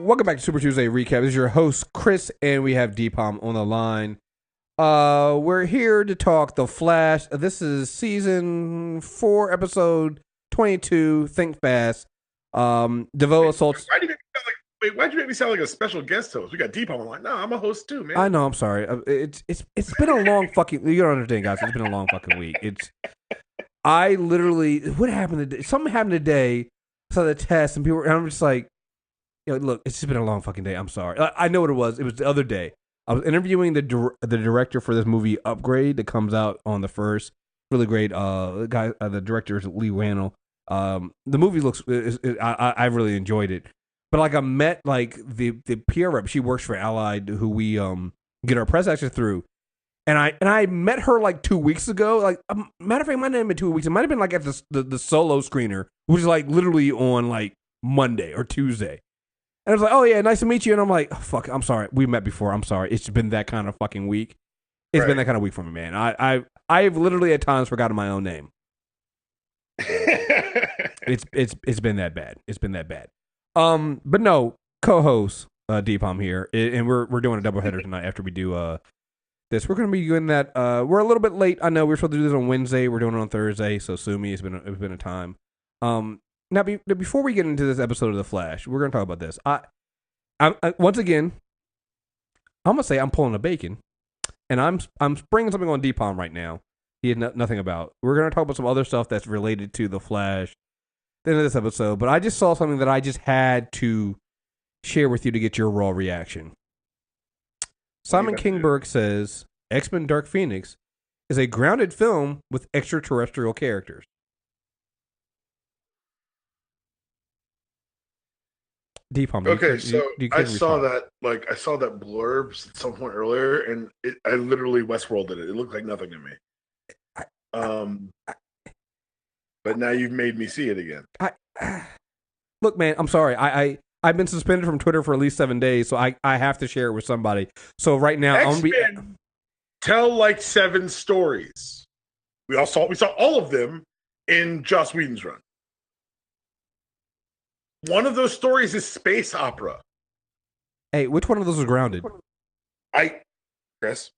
welcome back to Super Tuesday Recap. This is your host, Chris, and we have D-Palm on the line. We're here to talk The Flash. This is season 4, episode 22, Think Fast. Devoe assaults... Why'd you make me sound like a special guest host? We got D-Palm on the line. No, I'm a host too, man. I know, I'm sorry. It's been a long fucking... You don't understand, guys. It's been a long fucking week. I literally... What happened today? Something happened today. I saw the test, and I'm just like... look, it's just been a long fucking day. I'm sorry. I know what it was. It was the other day. I was interviewing the director for this movie Upgrade that comes out on the 1st. Really great. The director is Lee Randall. The movie looks. I really enjoyed it. But like I met like the PR rep. She works for Allied, who we get our press access through. And I met her like 2 weeks ago. Like matter of fact, it might not have been 2 weeks. It might have been like at the solo screener, which is like literally on like Monday or Tuesday. And I was like, oh, yeah, nice to meet you. And I'm like, oh, fuck, I'm sorry. We met before. I'm sorry. It's been that kind of fucking week. It's been that kind of week for me, man. I've literally at times forgotten my own name. It's been that bad. It's been that bad. But no, co-host D-Palm here. And we're doing a doubleheader tonight after we do this. We're going to be doing that. We're a little bit late. I know we're supposed to do this on Wednesday. We're doing it on Thursday. So sue me. It's been a time. Now, before we get into this episode of The Flash, we're going to talk about this. I once again, I'm going to say I'm pulling a bacon, and I'm springing something on D-Palm right now. He had nothing about. We're going to talk about some other stuff that's related to The Flash at the end of this episode, but I just saw something that I just had to share with you to get your raw reaction. Simon Kinberg says X-Men Dark Phoenix is a grounded film with extraterrestrial characters. D-Palm. Okay, so I saw that blurbs at some point earlier, and I literally Westworlded it. It looked like nothing to me. But now you've made me see it again. Look, man, I'm sorry. I've been suspended from Twitter for at least 7 days, so I have to share it with somebody. So right now, X-Men tell like 7 stories. We saw all of them in Joss Whedon's run. One of those stories is space opera. Hey, which one of those was grounded? Chris.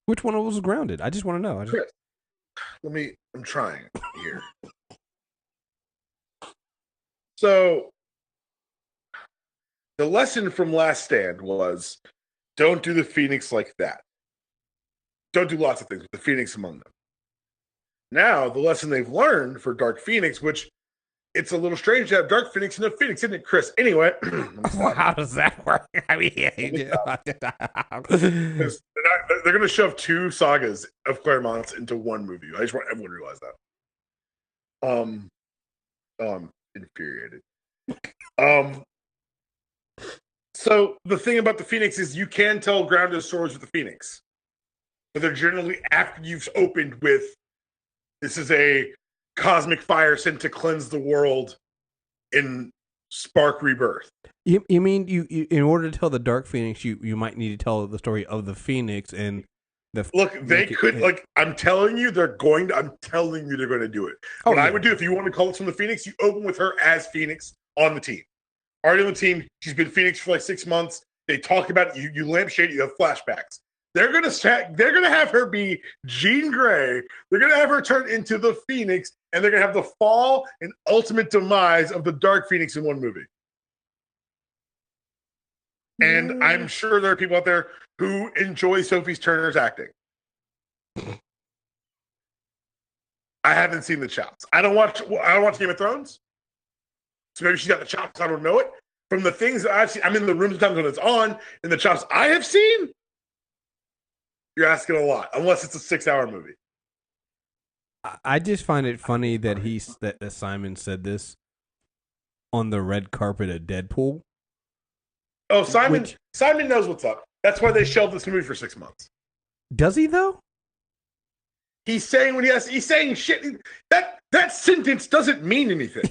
Which one of those was grounded? I just want to know. Chris, I'm trying here. So, the lesson from Last Stand was, don't do the Phoenix like that. Don't do lots of things with the Phoenix among them. Now, the lesson they've learned for Dark Phoenix, which it's a little strange to have Dark Phoenix and a Phoenix, isn't it, Chris? Anyway. How does that work? I mean, they're going to shove 2 sagas of Claremont's into one movie. I just want everyone to realize that. I'm infuriated. So the thing about the Phoenix is you can tell grounded stories with the Phoenix. But they're generally after you've opened with, this is a cosmic fire sent to cleanse the world in Spark Rebirth. You mean you in order to tell the Dark Phoenix, you might need to tell the story of the Phoenix and the look. They could I'm telling you they're going to do it. What I would do if you want to call it from the Phoenix, you open with her as Phoenix on the team. Already on the team, she's been Phoenix for like 6 months. They talk about it. You lampshade it. You have flashbacks. They're gonna have her be Jean Grey. They're gonna have her turn into the Phoenix, and they're gonna have the fall and ultimate demise of the Dark Phoenix in one movie. And I'm sure there are people out there who enjoy Sophie Turner's acting. I haven't seen the chops. I don't watch Game of Thrones, so maybe she's got the chops. I don't know it. From the things that I've seen, I'm in the room sometimes when it's on, and the chops I have seen. You're asking a lot, unless it's a 6-hour movie. I just find it funny that that Simon said this on the red carpet at Deadpool. Oh, Simon knows what's up. That's why they shelved this movie for 6 months. Does he though? He's saying he's saying shit. That sentence doesn't mean anything.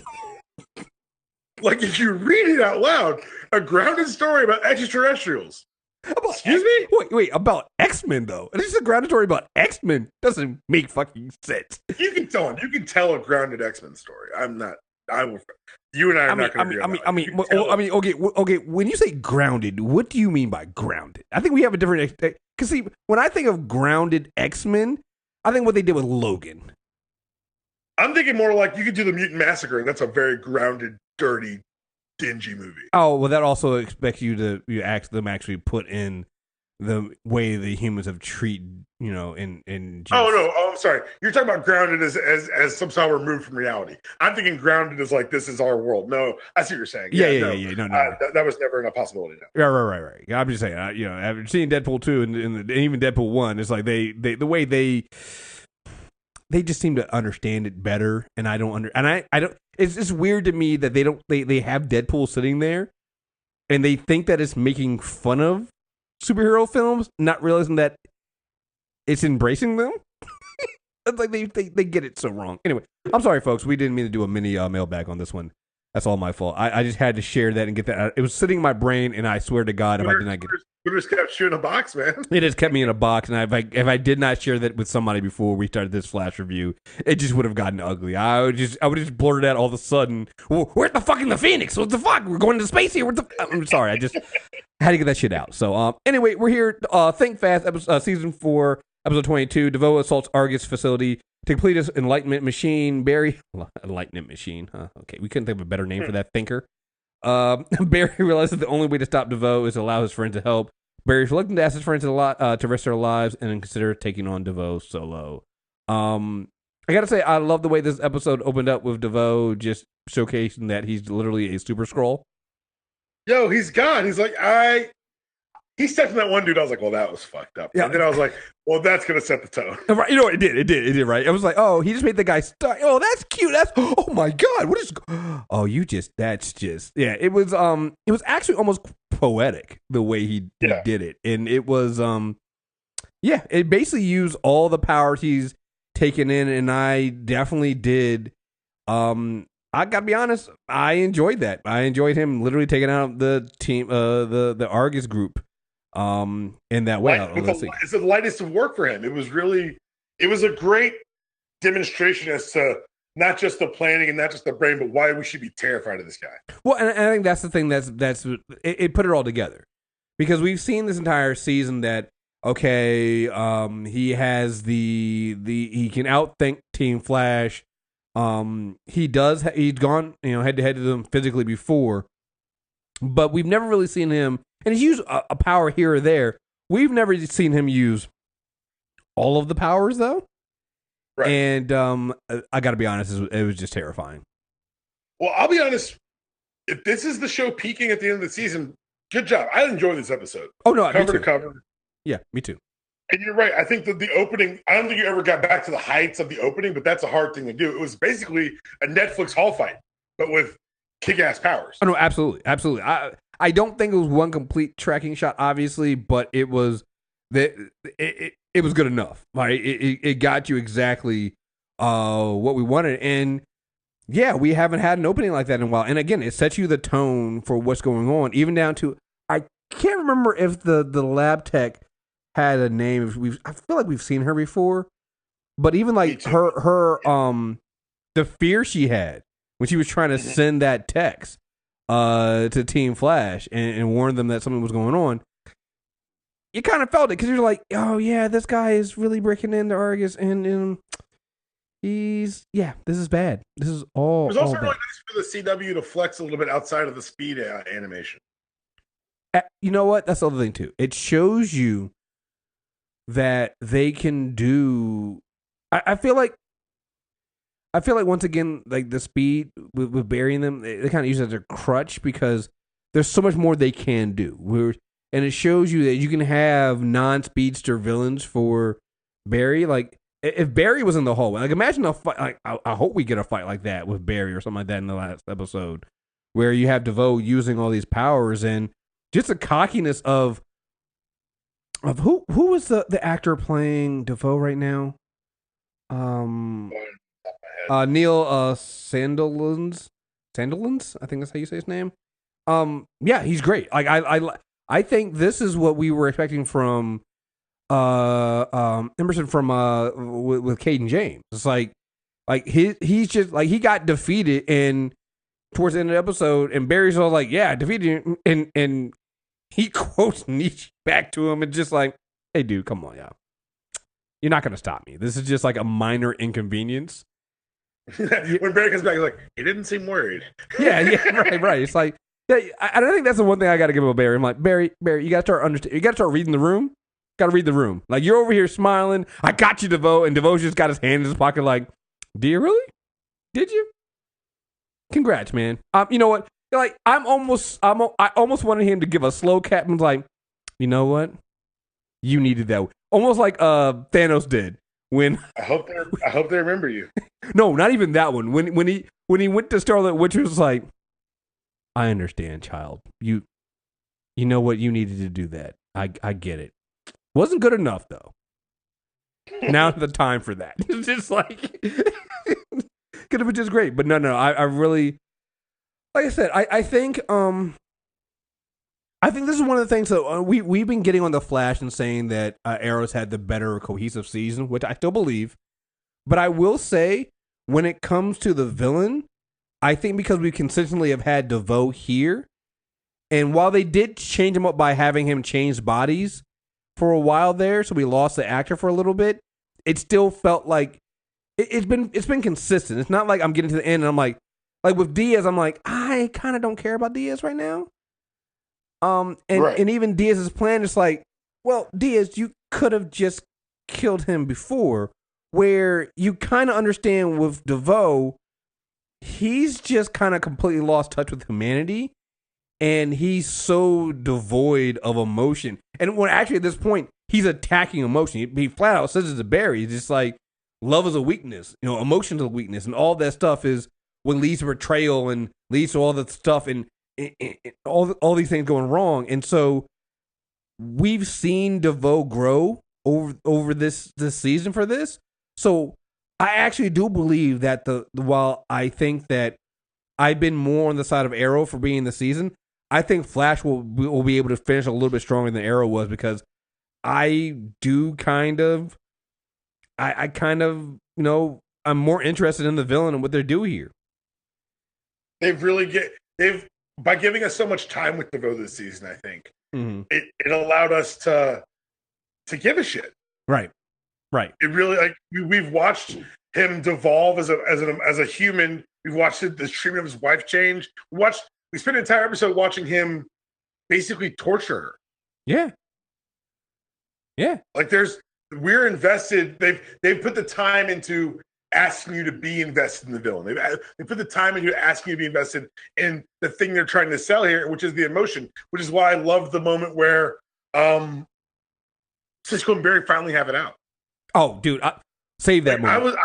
Like if you read it out loud, a grounded story about extraterrestrials. Excuse me? Wait, about X-Men though. This is a grounded story about X-Men. Doesn't make fucking sense. You can tell a grounded X-Men story. You and I are not going to agree on that. Okay. When you say grounded, what do you mean by grounded? I think we have a different. Because see, when I think of grounded X-Men, I think what they did with Logan. I'm thinking more like you could do the Mutant Massacre, and that's a very grounded, dirty, dingy movie. Oh well, that also expects you to actually put in the way the humans have treated, in just... Oh, I'm sorry. You're talking about grounded as somehow removed from reality. I'm thinking grounded is like, this is our world. No, I see what you're saying. Yeah. No. That was never a possibility. No. Yeah, right. I'm just saying, after seeing Deadpool 2 and even Deadpool 1, it's like the way they just seem to understand it better, and I don't it's just weird to me that they have Deadpool sitting there and they think that it's making fun of superhero films, not realizing that it's embracing them. It's like they get it so wrong. Anyway, I'm sorry, folks. We didn't mean to do a mini mailbag on this one. That's all my fault. I just had to share that and get that out. It was sitting in my brain, and I swear to God, if I did not get it. It just kept you in a box, man. It has kept me in a box, and if I did not share that with somebody before we started this flash review, it just would have gotten ugly. I would just blurt it out all of a sudden. Well, where's the fucking the Phoenix? What the fuck? We're going to space here. I'm sorry. I just had to get that shit out. So anyway, we're here. Think Fast, season 4, episode 22. Devoe assaults Argus facility to complete his enlightenment machine. Barry, enlightenment machine. Huh? Okay, we couldn't think of a better name for that thinker. Barry realizes the only way to stop Devoe is to allow his friend to help. Barry's reluctant to ask his friends to risk their lives and then consider taking on Devoe solo. I gotta say, I love the way this episode opened up with Devoe just showcasing that he's literally a super Skrull. Yo, he's gone. He's like, he stepped in that one dude. I was like, well, that was fucked up. Yeah. And then I was like, well, that's going to set the tone. Right. You know what? It did, right? I was like, oh, he just made the guy start. Oh, that's cute. Oh my God. Oh, that's just, yeah. It was actually almost poetic the way he did it. And it was, it basically used all the powers he's taken in. And I definitely did, I gotta be honest, I enjoyed that. I enjoyed him literally taking out the team, the Argus group, in that way. It's the lightest of work for him. It was a great demonstration as to not just the planning and not just the brain, but why we should be terrified of this guy. Well, and I think that's the thing it put it all together, because we've seen this entire season that he has he can outthink Team Flash. He's gone, head to head to them physically before, but we've never really seen him, and he's used a power here or there. We've never seen him use all of the powers though. Right. And, I gotta be honest, it was just terrifying. Well, I'll be honest. If this is the show peaking at the end of the season, good job. I enjoyed this episode. Oh no, cover to cover. Yeah, me too. And you're right. I think that the opening, I don't think you ever got back to the heights of the opening, but that's a hard thing to do. It was basically a Netflix hall fight, but with kick-ass powers. Oh, no, absolutely. Absolutely. I don't think it was one complete tracking shot, obviously, but it was it was good enough. Like it got you exactly what we wanted. And yeah, we haven't had an opening like that in a while. And again, it sets you the tone for what's going on, even down to, I can't remember if the lab tech had a name. I feel like we've seen her before, but even like her the fear she had when she was trying to send that text to Team Flash and warn them that something was going on, you kind of felt it, because you're like, oh yeah, this guy is really breaking into Argus, and this is bad. This is all. It was also really nice for the CW to flex a little bit outside of the speed animation. You know what? That's the other thing too. It shows you that they can do. I feel like once again, like the speed with burying them, they kind of use it as a crutch, because there's so much more they can do. And it shows you that you can have non-speedster villains for Barry. Like if Barry was in the hallway, like imagine a fight. Like I hope we get a fight like that with Barry or something like that in the last episode, where you have Devoe using all these powers and just the cockiness of who is the actor playing Devoe right now? Neil Sandilands, I think that's how you say his name. Yeah, he's great. Like I think this is what we were expecting from Emerson from with Caden James. It's like he's just like, he got defeated and towards the end of the episode, and Barry's all like, "Yeah, I defeated you," and he quotes Nietzsche back to him and just like, "Hey, dude, come on, y'all. You're not gonna stop me. This is just like a minor inconvenience." When Barry comes back, he's like, "He didn't seem worried." yeah, right. It's like, yeah, I don't think that's the one thing I got to give about Barry. I'm like, Barry, you got to start understanding. You got to start reading the room. Got to read the room. Like, you're over here smiling. I got you, Devoe, and Devoe's just got his hand in his pocket. Like, do you really? Did you? Congrats, man. You know what? Like, I almost wanted him to give a slow cap and was like, you know what? You needed that. Almost like Thanos did when. I hope they remember you. No, not even that one. When he went to Scarlet Witch, was like, I understand, child. You know what? You needed to do that. I get it. Wasn't good enough though. Now's the time for that. It's just like could have been just great, but no. I really, like I said, I think this is one of the things that we've been getting on the Flash and saying that Arrow's had the better cohesive season, which I still believe. But I will say, when it comes to the villain, I think because we consistently have had Devoe here, and while they did change him up by having him change bodies for a while there, so we lost the actor for a little bit, it still felt like it's been consistent. It's not like I'm getting to the end and I'm like with Diaz, I'm like, I kind of don't care about Diaz right now. And even Diaz's plan is like, well, Diaz, you could have just killed him before. Where you kind of understand with Devoe, he's just kind of completely lost touch with humanity, and he's so devoid of emotion. And when actually at this point, he's attacking emotion. He flat out says it to Barry. He's just like, love is a weakness, emotion is a weakness, and all that stuff is what leads to betrayal and leads to all that stuff and all these things going wrong. And so we've seen Devoe grow over this season for this. So I actually do believe that while I think that I've been more on the side of Arrow for being the season, I think Flash will be able to finish a little bit stronger than Arrow was, because I do kind of I'm more interested in the villain and what they do here. They've by giving us so much time with Devoe this season, I think it allowed us to give a shit. Right. It really, like, we've watched him devolve as a human. We've watched the treatment of his wife change. We spent an entire episode watching him basically torture her. Yeah. Like, we're invested. They've put the time into asking you to be invested in the villain. They put the time into asking you to be invested in the thing they're trying to sell here, which is the emotion. Which is why I love the moment where Cisco and Barry finally have it out. Oh, dude, save that moment.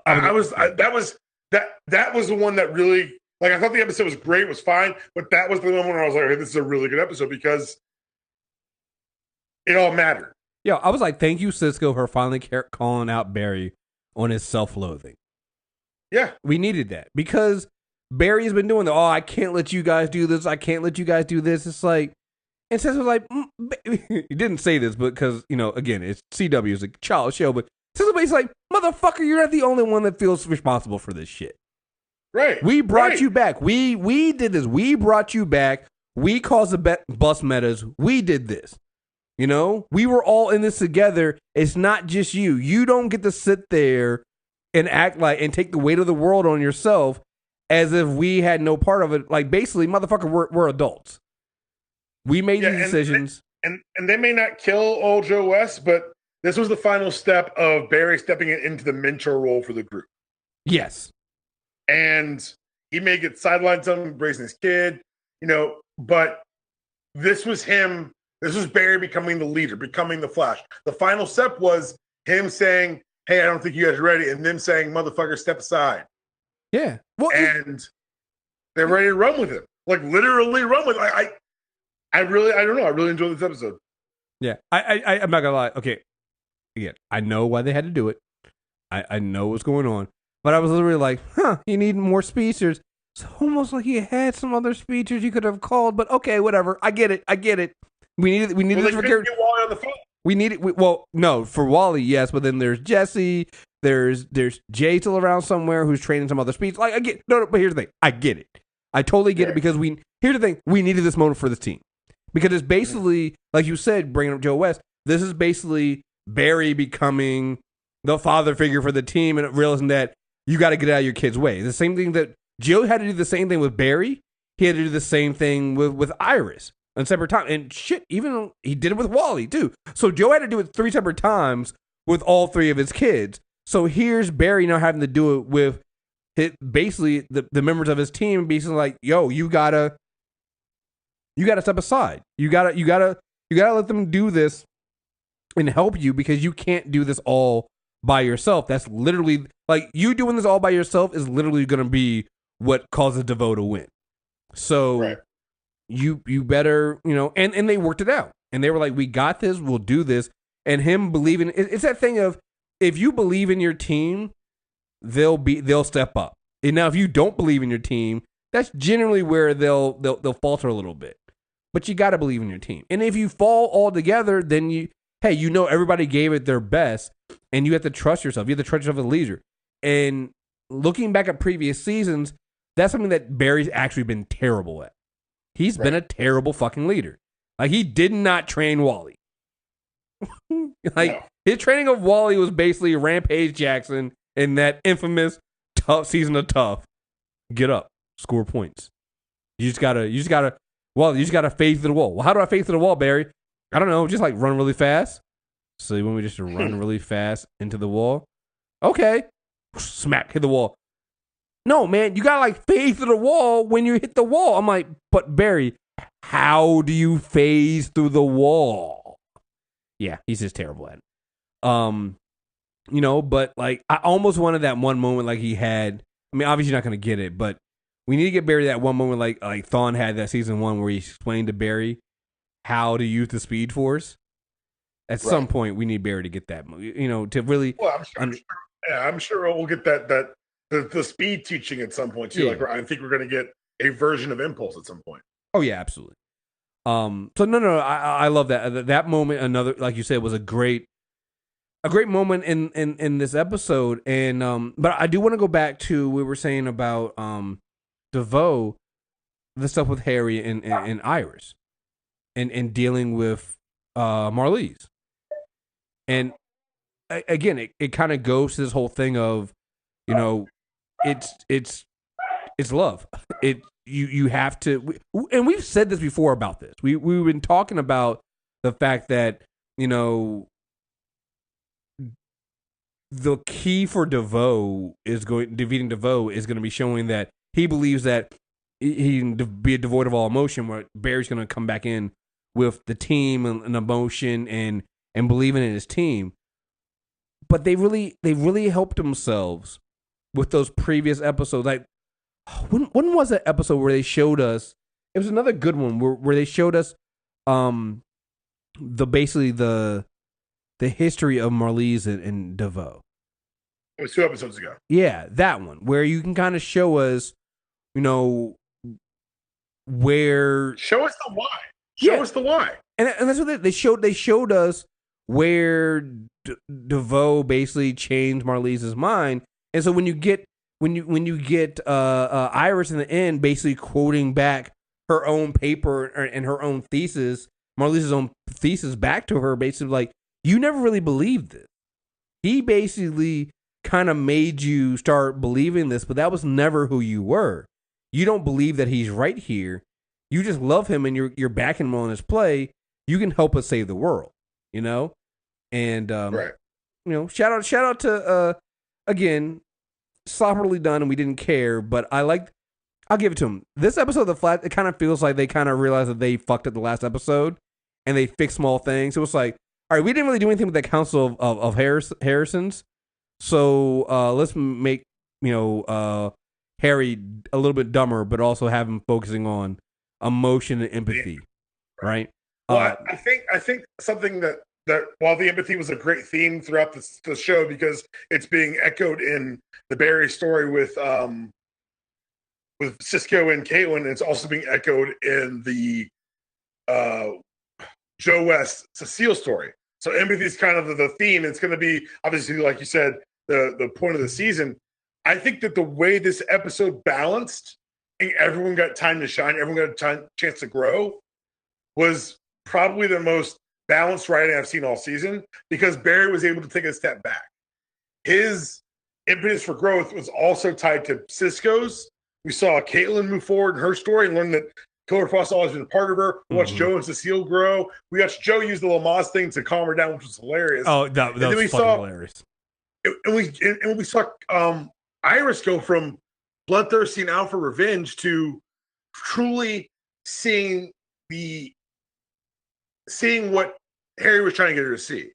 That was the one that really, like, I thought the episode was great, was fine, but that was the moment where I was like, hey, this is a really good episode because it all mattered. Yeah, I was like, thank you, Cisco, for finally calling out Barry on his self-loathing. Yeah. We needed that because Barry's been doing I can't let you guys do this. I can't let you guys do this. It's like, and Cisco was like, he didn't say this, but because, again, it's CW, it's a child show, but Cisco's like, motherfucker, you're not the only one that feels responsible for this shit. Right. We brought you back. We did this. We brought you back. We caused the bus metas. We did this. We were all in this together. It's not just you. You don't get to sit there and act like and take the weight of the world on yourself as if we had no part of it. Like, basically, motherfucker, we're adults. We made these decisions. And they may not kill old Joe West, but this was the final step of Barry stepping into the mentor role for the group. Yes. And he may get sidelined some, raising his kid, but this was him. This was Barry becoming the leader, becoming the Flash. The final step was him saying, hey, I don't think you guys are ready. And them saying, motherfucker, step aside. Yeah. Well, and they're ready to run with him. Like, literally run with him. I don't know. I really enjoyed this episode. Yeah. I'm not going to lie. Okay. Again, I know why they had to do it. I know what's going on. But I was literally like, you need more speeches. It's almost like you had some other speeches you could have called. But okay, whatever. I get it. We need this for character. Wally on the phone. We need it. Well, no, for Wally, yes. But then there's Jesse. There's Jay still around somewhere who's training some other speech. Like, I get no, but here's the thing. I get it. I totally get it because here's the thing, we needed this moment for this team. Because it's basically, like you said, bringing up Joe West, this is basically Barry becoming the father figure for the team and realizing that you got to get out of your kid's way. The same thing that Joe had to do the same thing with Barry. He had to do the same thing with Iris on separate times. And shit, even he did it with Wally too. So Joe had to do it 3 separate times with all 3 of his kids. So here's Barry now having to do it with basically the members of his team, basically like, yo, you gotta step aside. You gotta let them do this and help you because you can't do this all by yourself. That's literally like you doing this all by yourself is literally going to be what causes Devoe to win. So you better, and they worked it out and they were like, we got this. We'll do this. And him believing it's that thing of if you believe in your team, they'll step up. And now if you don't believe in your team, that's generally where they'll falter a little bit. But you got to believe in your team. And if you fall all together, then everybody gave it their best and you have to trust yourself. You have to trust yourself as a leader. And looking back at previous seasons, that's something that Barry's actually been terrible at. He's been a terrible fucking leader. Like, he did not train Wally. His training of Wally was basically Rampage Jackson in that infamous tough season of Tough. Get up, score points. You just gotta fade through the wall. Well, how do I fade through the wall, Barry? I don't know, just like run really fast. So you want me just to run really fast into the wall? Okay. Smack, hit the wall. No, man, you gotta like phase through the wall when you hit the wall. I'm like, but Barry, how do you phase through the wall? Yeah, he's just terrible at it. But like I almost wanted that one moment like he had. I mean, obviously you're not gonna get it, but we need to get Barry that one moment like Thawne had that season 1 where he explained to Barry how to use the Speed Force. At some point, we need Barry to get that, to really. Well, I'm sure we'll get that the speed teaching at some point too. Yeah. Like I think we're going to get a version of Impulse at some point. Oh yeah, absolutely. So no, I love that. That moment, another like you said, was a great moment in this episode. And but I do want to go back to what we were saying about Devoe, the stuff with Harry and Iris, and dealing with Marlize. And again, it kind of goes to this whole thing of, it's love. You have to, and we've said this before about this. We've been talking about the fact that the key for defeating Devoe is going to be showing that he believes that he can be devoid of all emotion, where Barry's going to come back in with the team and emotion and believing in his team. But they really helped themselves with those previous episodes. Like, when was that episode where they showed us? It was another good one where they showed us the history of Marlize and Devoe. It was 2 episodes ago. Yeah, that one where you can kind of show us, where show us the why. Show us the why. And that's what they showed. They showed us where Devoe basically changed Marlize's mind. And so when you get Iris in the end basically quoting back her own paper and her own thesis, Marlize's own thesis back to her, basically like, you never really believed this. He basically kind of made you start believing this, but that was never who you were. You don't believe that he's right here. You just love him and you're backing him on his play. You can help us save the world, And shout out to again, sloppily done and we didn't care, but I'll give it to him. This episode of The Flat, it kind of feels like they kind of realized that they fucked up the last episode and they fixed small things. So it's like, all right, we didn't really do anything with the Council of Harrisons. So let's make, Harry a little bit dumber, but also have him focusing on emotion and empathy. Right. Well, I think something that while the empathy was a great theme throughout the show, because it's being echoed in the Barry story with Cisco and Caitlin, it's also being echoed in the Joe West Cecile story. So empathy is kind of the theme. It's going to be, obviously, like you said, the point of the season. I think that the way this episode balanced everyone got time to shine, everyone got a chance to grow, was probably the most balanced writing I've seen all season, because Barry was able to take a step back. His impetus for growth was also tied to Cisco's. We saw Caitlin move forward in her story and learn that Killer Frost always been a part of her. We watched Joe and Cecile grow. We watched Joe use the Lamaze thing to calm her down, which was hilarious. Oh, that was fucking hilarious. And we saw Iris go from bloodthirsty and out for revenge to truly seeing what Harry was trying to get her to see.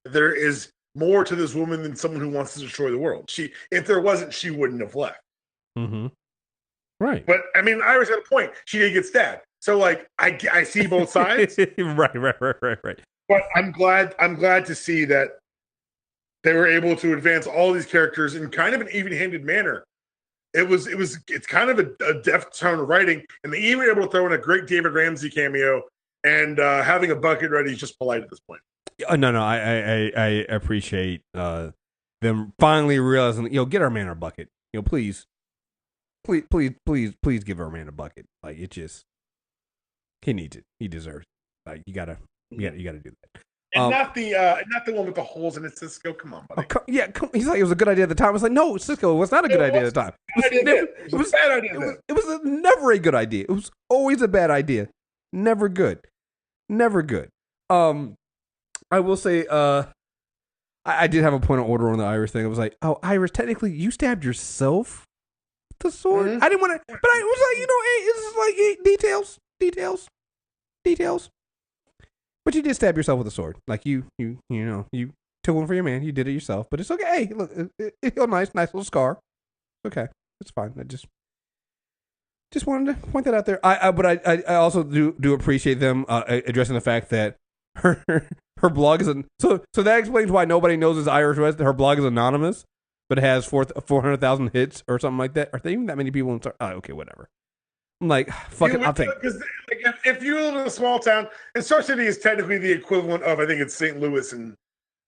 There is more to this woman than someone who wants to destroy the world. If there wasn't, she wouldn't have left. Mm-hmm. Right. But I mean, Iris had a point. She did get stabbed. So like, I see both sides. Right. But I'm glad to see that they were able to advance all these characters in kind of an even-handed manner. It's kind of a deft tone of writing, and they even were able to throw in a great David Ramsey cameo, and having a bucket ready is just polite at this point. No, I appreciate them finally realizing, get our man our bucket. Please give our man a bucket. Like, it just, he needs it. He deserves it. Like, you gotta do that. And not the one with the holes in it, Cisco. Come on, buddy. He's like, it was a good idea at the time. I was like, no, Cisco, it was not a good idea at the time. It was a bad idea. It was never a good idea. It was always a bad idea. Never good. I will say, I did have a point of order on the Iris thing. I was like, oh, Iris, technically, you stabbed yourself with the sword. I didn't want to, but I was like, hey, it's like details. But you did stab yourself with a sword. Like, you took one for your man. You did it yourself. But it's okay. Hey, look, it's a nice little scar. Okay, it's fine. I just wanted to point that out there. But I also do appreciate them addressing the fact that her blog is so that explains why nobody knows it's Irish West. Her blog is anonymous, but it has 400,000 hits or something like that. Are there even that many people in? Okay, whatever. I'm like, fuck it. I'll take it. Because if you live in a small town, and Star City is technically the equivalent of, I think it's St. Louis and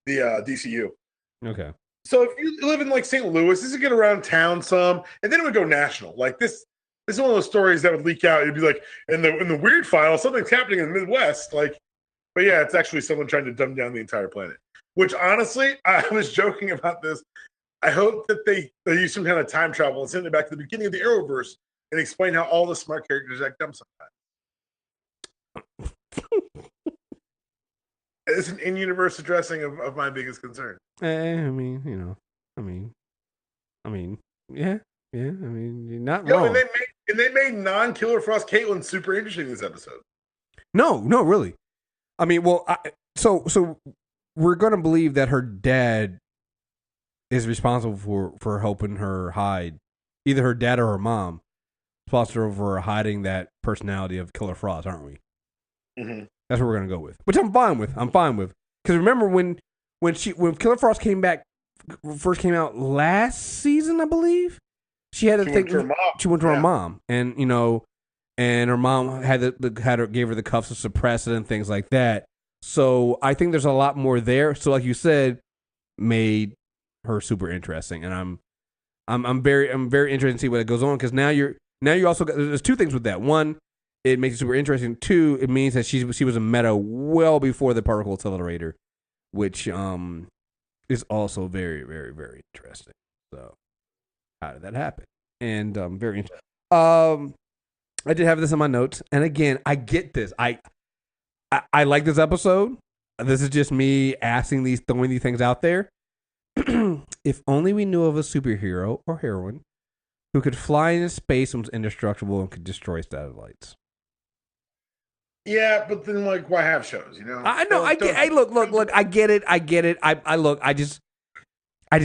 the DCU. Okay. So if you live in like St. Louis, this would get around town some, and then it would go national. Like this is one of those stories that would leak out. It'd be like in the weird file, something's happening in the Midwest. Like, but yeah, it's actually someone trying to dumb down the entire planet. Which honestly, I was joking about this. I hope that they use some kind of time travel and send it back to the beginning of the Arrowverse and explain how all the smart characters act dumb sometimes. It's an in-universe addressing of my biggest concern. Yeah. I mean, yeah. I mean, you're not wrong. And they made non-Killer Frost Caitlin super interesting this episode. No, really. I mean, well, so we're gonna believe that her dad is responsible for helping her hide, either her dad or her mom, responsible for hiding that personality of Killer Frost, aren't we? Mm-hmm. That's what we're gonna go with, which I'm fine with. Because remember when Killer Frost first came out last season, I believe, she had she went to her mom, and and her mom gave her the cuffs to suppress it and things like that. So I think there's a lot more there. So like you said, made her super interesting, and I'm very interested to see what goes on, because now you also got, there's two things with that. One, it makes it super interesting. Two, it means that she was a meta well before the particle accelerator, which is also very, very, very interesting. So how did that happen? And very interesting. I did have this in my notes, and again, I get this. I like this episode. This is just me throwing these things out there. If only we knew of a superhero or heroine who could fly into space and was indestructible and could destroy satellites. Yeah, but then why have shows? I know. Hey, look. I get it. I just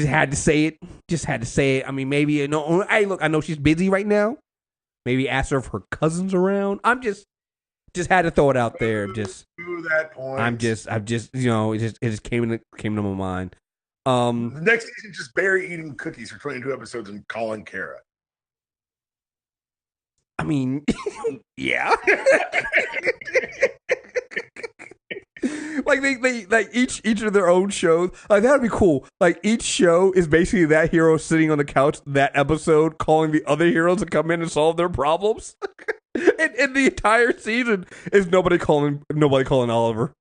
had to say it. I mean, maybe Hey, look. I know she's busy right now. Maybe ask her if her cousin's around. I'm just had to throw it out there. Just to that point. I've just it just came to my mind. The next season, just Barry eating cookies for 22 episodes and calling Kara. I mean, yeah. Like they like each of their own shows. Like that would be cool. Like each show is basically that hero sitting on the couch that episode, calling the other heroes to come in and solve their problems. And the entire season is nobody calling Oliver.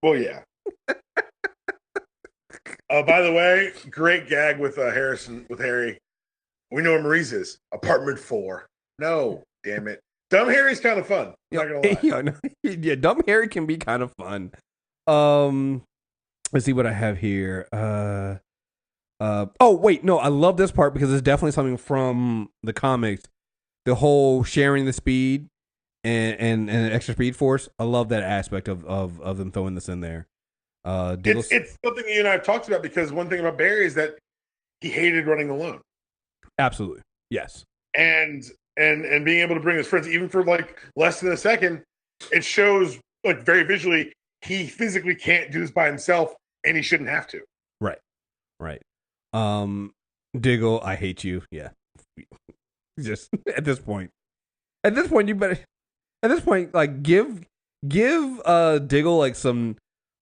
Well, yeah. By the way, great gag with Harry. We know where Marie's is. Apartment 4. No, damn it. Dumb Harry's kind of fun. Not gonna lie. Yeah, Dumb Harry can be kind of fun. Let's see what I have here. Oh wait, no, I love this part because it's definitely something from the comics. The whole sharing the speed and extra speed force. I love that aspect of them throwing this in there. It's something you and I have talked about because one thing about Barry is that he hated running alone. Absolutely, yes. And being able to bring his friends, even for like less than a second, it shows like very visually he physically can't do this by himself, and he shouldn't have to. Right. Diggle, I hate you. Yeah. Just at this point, you better. At this point, like give Diggle like some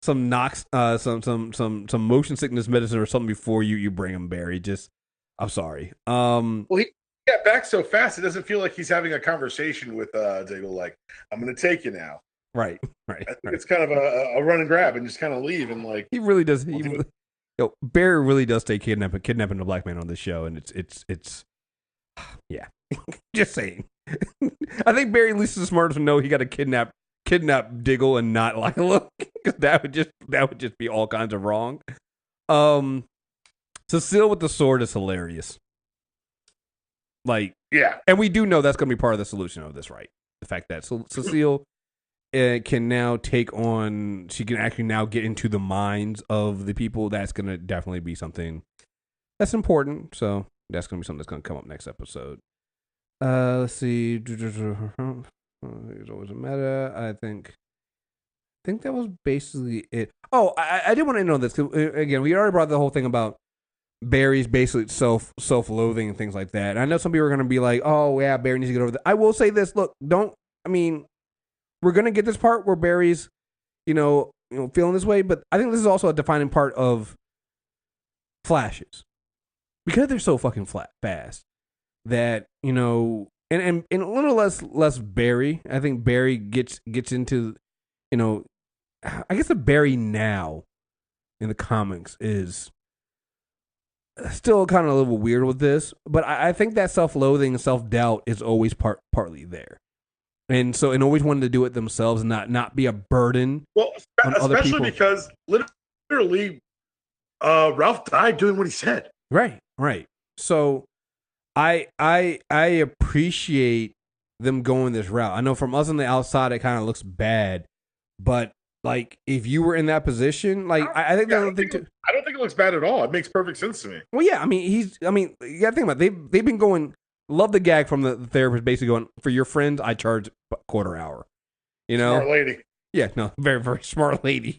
knocks, some motion sickness medicine or something before you bring him Barry. Just, I'm sorry. Well, he got back so fast, it doesn't feel like he's having a conversation with Diggle. Like, I'm going to take you now. Right. It's kind of a run and grab and just kind of leave and like he really does. Barry really does stay kidnapping the black man on this show, and it's yeah. Just saying. I think Barry at least is smart enough to know he got to kidnap Diggle and not Lila, because that would just be all kinds of wrong. Cecile with the sword is hilarious. Like, yeah, and we do know that's going to be part of the solution of this, right? The fact that Cecile can now take on, she can actually now get into the minds of the people. That's going to definitely be something that's important. So that's going to be something that's going to come up next episode. Let's see. There's always a meta. I think that was basically it. Oh, I did want to know this, 'cause, again, we already brought the whole thing about Barry's basically self-loathing and things like that. And I know some people are going to be like, oh, yeah, Barry needs to get over that. I will say this. Look, we're going to get this part where Barry's, feeling this way, but I think this is also a defining part of Flashes. Because they're so fucking fast that, and a little less Barry. I think Barry gets into, I guess the Barry now in the comics is still kind of a little weird with this, but I think that self-loathing and self-doubt is always partly there. And so, and always wanted to do it themselves and not be a burden. Well, especially because literally, Ralph died doing what he said. Right. So, I appreciate them going this route. I know from us on the outside, it kind of looks bad, but like if you were in that position, like I think I don't think it looks bad at all. It makes perfect sense to me. Well, yeah, you got to think about it. They've been going. Love the gag from the therapist, basically going, for your friends, I charge $quarter hour. Smart lady. Yeah, no, very very smart lady.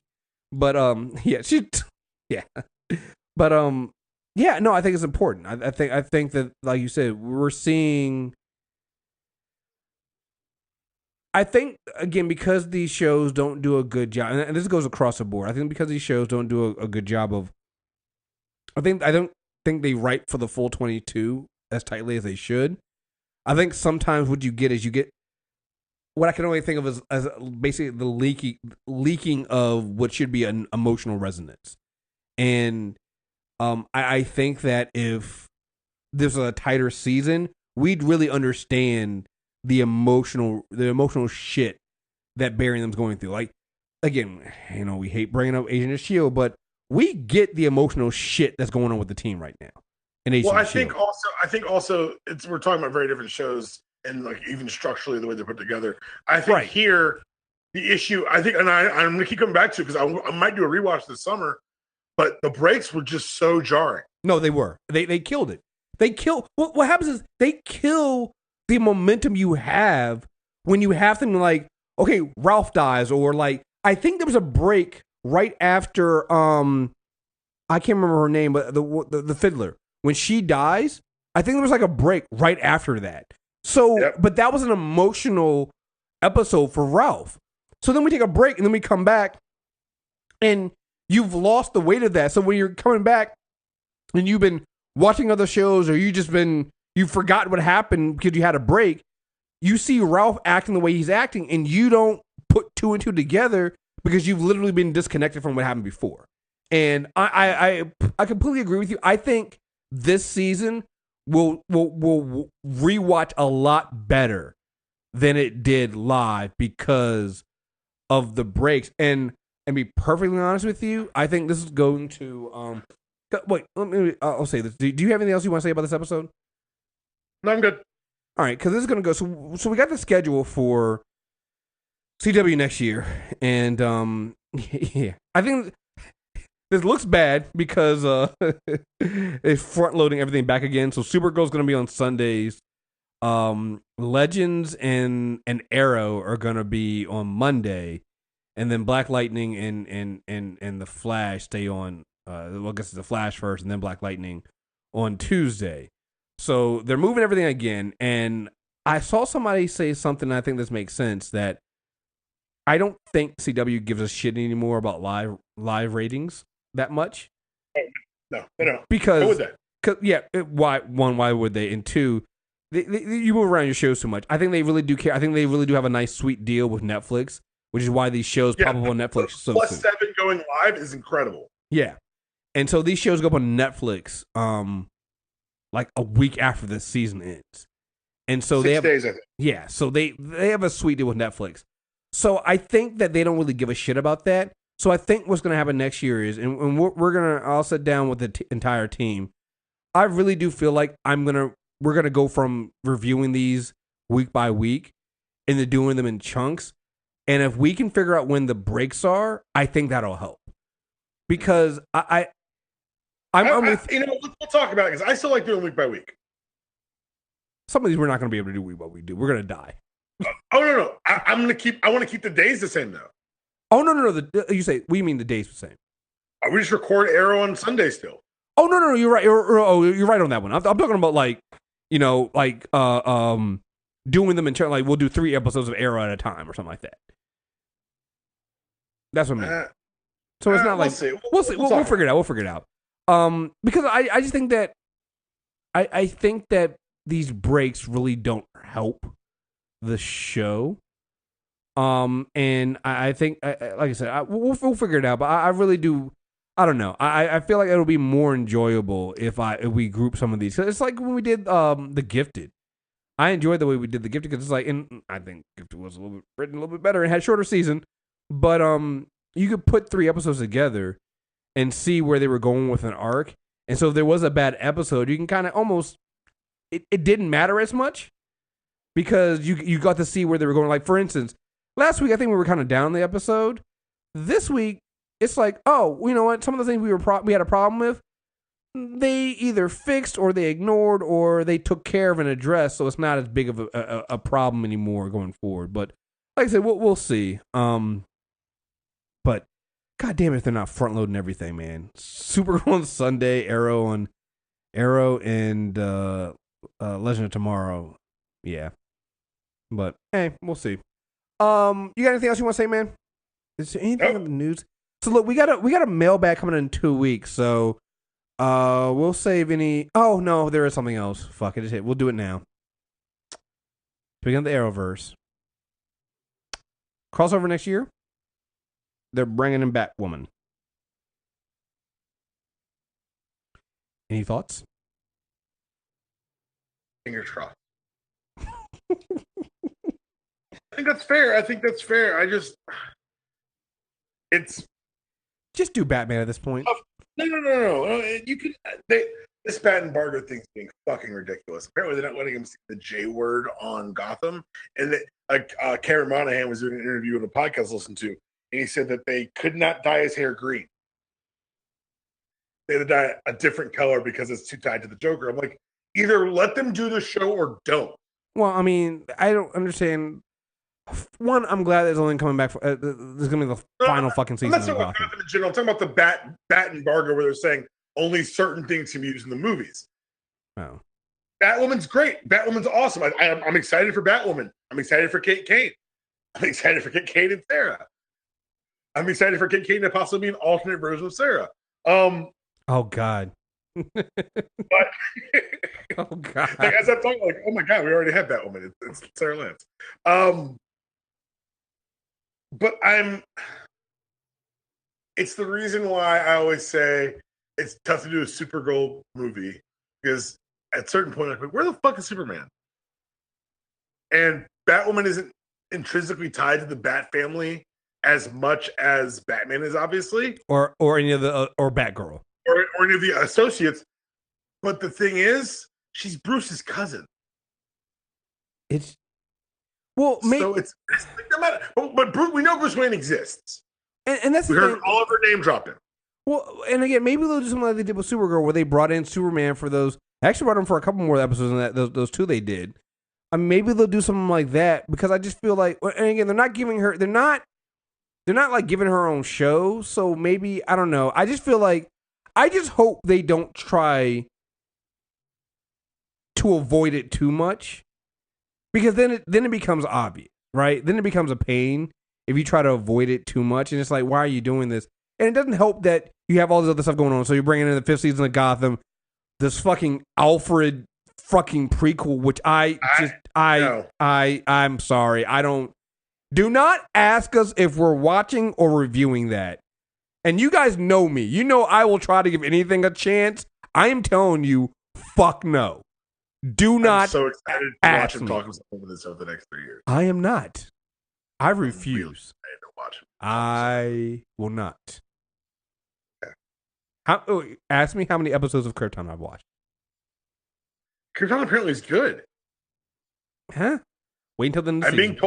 But yeah, but yeah, no, I think it's important. I think that, like you said, we're seeing. I think, again, because these shows don't do a good job, and this goes across the board. I think because these shows don't do a good job of. I don't think they write for the full 22 as tightly as they should. I think sometimes what you get is what I can only think of as basically the leaking of what should be an emotional resonance. And I think that if this was a tighter season, we'd really understand the emotional shit that Barry and them's going through. Like, again, we hate bringing up Agent of S.H.I.E.L.D., but we get the emotional shit that's going on with the team right now. I think also we're talking about very different shows and like even structurally the way they're put together. I think here the issue, and I'm going to keep coming back to it because I might do a rewatch this summer, but the breaks were just so jarring. No, they were. They killed it. What happens is they kill the momentum you have when you have them like, okay, Ralph dies, or like, I think there was a break right after I can't remember her name, but the fiddler. When she dies, I think there was like a break right after that. So, But that was an emotional episode for Ralph. So then we take a break and then we come back and you've lost the weight of that. So when you're coming back and you've been watching other shows or you forgot what happened because you had a break, you see Ralph acting the way he's acting and you don't put two and two together because you've literally been disconnected from what happened before. And I completely agree with you. I think this season will rewatch a lot better than it did live because of the breaks. And be perfectly honest with you, I think this is going to wait. I'll say this. Do you have anything else you want to say about this episode? No, I'm good. All right, because this is going to go. So we got the schedule for CW next year, and yeah, I think this looks bad because it's front loading everything back again. So Supergirl's going to be on Sundays. Legends and Arrow are going to be on Monday, and then Black Lightning and the Flash stay on. Well, I guess it's the Flash first, and then Black Lightning on Tuesday. So they're moving everything again, and I saw somebody say something. I think this makes sense that I don't think CW gives a shit anymore about live ratings that much. No, they don't. Because why would they? Why would they? And two, you move around your shows too much. I think they really do care. I think they really do have a nice, sweet deal with Netflix, which is why these shows pop up on Netflix so plus soon. 7 going live is incredible. Yeah, and so these shows go up on Netflix, like a week after the season ends, and so 6 days, I think. Yeah, so they have a sweet deal with Netflix. So I think that they don't really give a shit about that. So I think what's going to happen next year is, and I'll sit down with the entire team. I really do feel like we're going to go from reviewing these week by week into doing them in chunks. And if we can figure out when the breaks are, I think that'll help. Because we'll talk about it because I still like doing week by week. Some of these we're not going to be able to do week by week. We're going to die. Oh no! I want to keep the days the same though. Oh no! You say we mean the days the same. We just record Arrow on Sunday still. Oh no! You're right. You're right on that one. I'm talking about doing them in turn. Like we'll do 3 episodes of Arrow at a time or something like that. That's what I mean. So it's not like we'll see. We'll figure it out. We'll figure it out. Because I just think that I think that these breaks really don't help the show. And I think, like I said, we'll figure it out. But I really do. I don't know. I feel like it'll be more enjoyable if we group some of these. It's like when we did The Gifted. I enjoyed the way we did The Gifted because it's like, and I think Gifted was written a little bit better and had a shorter season. But you could put 3 episodes together and see where they were going with an arc. And so if there was a bad episode, you can kind of almost it didn't matter as much because you got to see where they were going. Like for instance, last week I think we were kind of down the episode. This week it's like, oh, you know what? Some of the things we had a problem with, they either fixed or they ignored or they took care of and addressed. So it's not as big of a problem anymore going forward. But like I said, we'll see. But God damn it, if they're not front loading everything, man. Supergirl on Sunday, Arrow and Legend of Tomorrow. Yeah. But hey, we'll see. You got anything else you want to say, man? Is there anything in the news? So look, we got a mailbag coming in 2 weeks, so we'll save any. Oh no, there is something else. Fuck it, we'll do it now. Speaking of the Arrowverse, crossover next year. They're bringing in Batwoman. Any thoughts? Fingers crossed. I think that's fair. Just do Batman at this point. No. You could. This Bat and Bargo thing's being fucking ridiculous. Apparently, they're not letting him see the J word on Gotham. And Cameron Monaghan was doing an interview on a podcast I listened to, and he said that they could not dye his hair green. They had to dye a different color because it's too tied to the Joker. I'm like, either let them do the show or don't. Well, I mean, I don't understand. One, I'm glad there's only coming back. There's going to be the final fucking season. I'm not talking about Gotham in general. I'm talking about the Bat embargo where they're saying only certain things can be used in the movies. Oh. Batwoman's great. Batwoman's awesome. I'm excited for Batwoman. I'm excited for Kate Kane. I'm excited for Kate and Sarah. I'm excited for Kate to possibly be an alternate version of Sarah. Oh God. But oh God. Like as I'm talking, like, oh my God, we already had that woman. It's Sarah Lance. But it's the reason why I always say it's tough to do a Supergirl movie, because at a certain point, like, where the fuck is Superman? And Batwoman isn't intrinsically tied to the Bat family as much as Batman is, obviously, or any of the or Batgirl, or any of the associates. But the thing is, she's Bruce's cousin. It's well, so it's like, no matter. But Bruce, we know Bruce Wayne exists, and that's we heard all of her name dropping. Well, and again, maybe they'll do something like they did with Supergirl, where they brought in Superman for those. They actually brought him for a couple more episodes than that. Those two they did. Maybe they'll do something like that, because I just feel like, and again, they're not giving her. They're not like giving her own show. So maybe, I don't know. I just feel like, I just hope they don't try to avoid it too much, because then it becomes obvious, right? Then it becomes a pain if you try to avoid it too much, and it's like, why are you doing this? And it doesn't help that you have all this other stuff going on. So you're bringing in the 5th season of Gotham, this fucking Alfred fucking prequel, which I'm sorry, do not ask us if we're watching or reviewing that. And you guys know me. You know I will try to give anything a chance. I am telling you, fuck no. Do not. I'm so excited to watch him talk over this over the next 3 years. I am not. I refuse. Really excited to watch him. I will not. Ask me how many episodes of Krypton I've watched. Krypton apparently is good. Huh? Wait until the next season.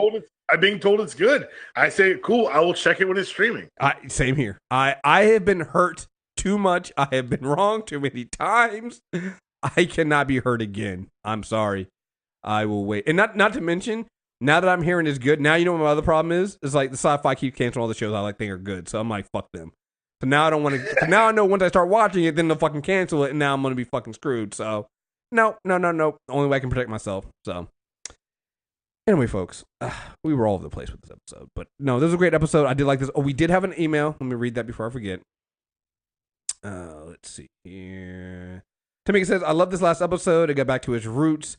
I'm being told it's good. I say, cool, I will check it when it's streaming. Same here. I have been hurt too much. I have been wrong too many times. I cannot be hurt again. I'm sorry. I will wait. And not to mention, now that I'm hearing it's good, now you know what my other problem is? It's like the sci-fi keeps canceling all the shows I like think are good. So I'm like, fuck them. So now I don't want to. Now I know once I start watching it, then they'll fucking cancel it, and now I'm going to be fucking screwed. So no. The only way I can protect myself. So anyway, folks, we were all over the place with this episode. But no, this was a great episode. I did like this. Oh, we did have an email. Let me read that before I forget. Let's see here. Tamika says, I love this last episode. It got back to its roots.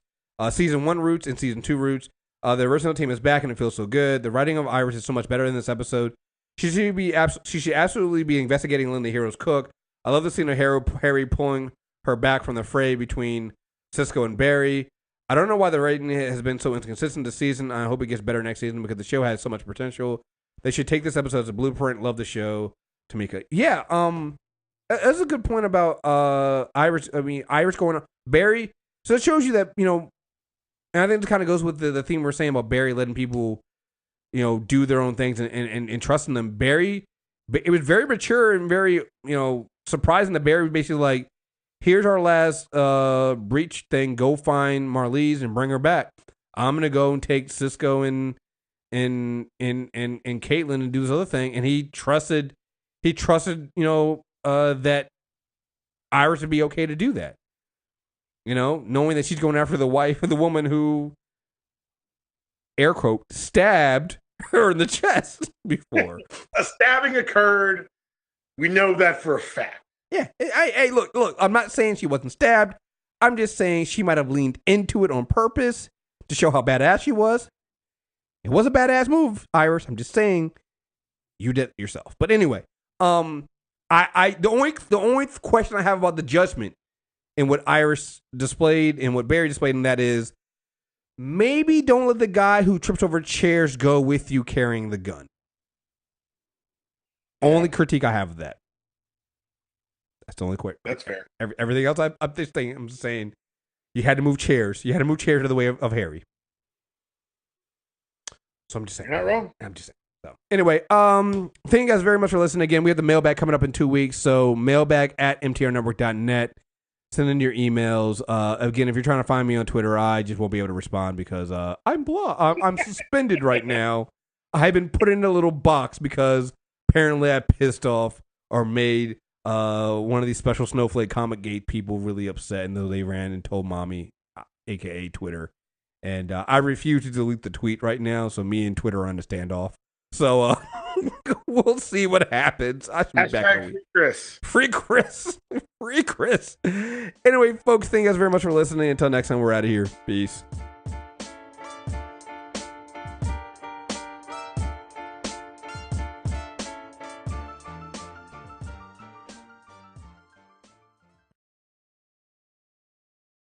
Season 1 roots and Season 2 roots. The original team is back and it feels so good. The writing of Iris is so much better in this episode. She should absolutely be investigating Linda Hero's cook. I love the scene of Harry pulling her back from the fray between Cisco and Barry. I don't know why the rating has been so inconsistent this season. I hope it gets better next season because the show has so much potential. They should take this episode as a blueprint. Love the show, Tamika. Yeah, that's a good point about Iris. I mean, Iris going on Barry. So it shows you that, you know, and I think it kind of goes with the theme we're saying about Barry letting people, you know, do their own things and trusting them. Barry, it was very mature and very, you know, surprising that Barry was basically like, here's our last breach thing. Go find Marlize and bring her back. I'm gonna go and take Cisco and Caitlin and do this other thing. And he trusted, you know, that Iris would be okay to do that. You know, knowing that she's going after the wife of the woman who, air quote, stabbed her in the chest before. A stabbing occurred. We know that for a fact. Yeah. Hey, look, I'm not saying she wasn't stabbed. I'm just saying she might have leaned into it on purpose to show how badass she was. It was a badass move, Iris. I'm just saying you did it yourself. But anyway, the only question I have about the judgment and what Iris displayed and what Barry displayed in that is, maybe don't let the guy who trips over chairs go with you carrying the gun. Yeah. Only critique I have of that. That's the only quick. That's fair. Everything else I'm just saying you had to move chairs. You had to move chairs to the way of Harry. So I'm just saying. You're not wrong. I'm just saying. So anyway, thank you guys very much for listening. Again, we have the mailbag coming up in 2 weeks. So mailbag@mtrnetwork.net. Send in your emails. Again, if you're trying to find me on Twitter, I just won't be able to respond because I'm suspended right now. I've been put in a little box because apparently I pissed off or made one of these special Snowflake Comic Gate people really upset, and though they ran and told mommy, aka Twitter, And I refuse to delete the tweet right now, so me and Twitter are on a standoff. So we'll see what happens. I should be back in a week. Free Chris. Free Chris. Free Chris. Anyway, folks, thank you guys very much for listening. Until next time, we're out of here. Peace.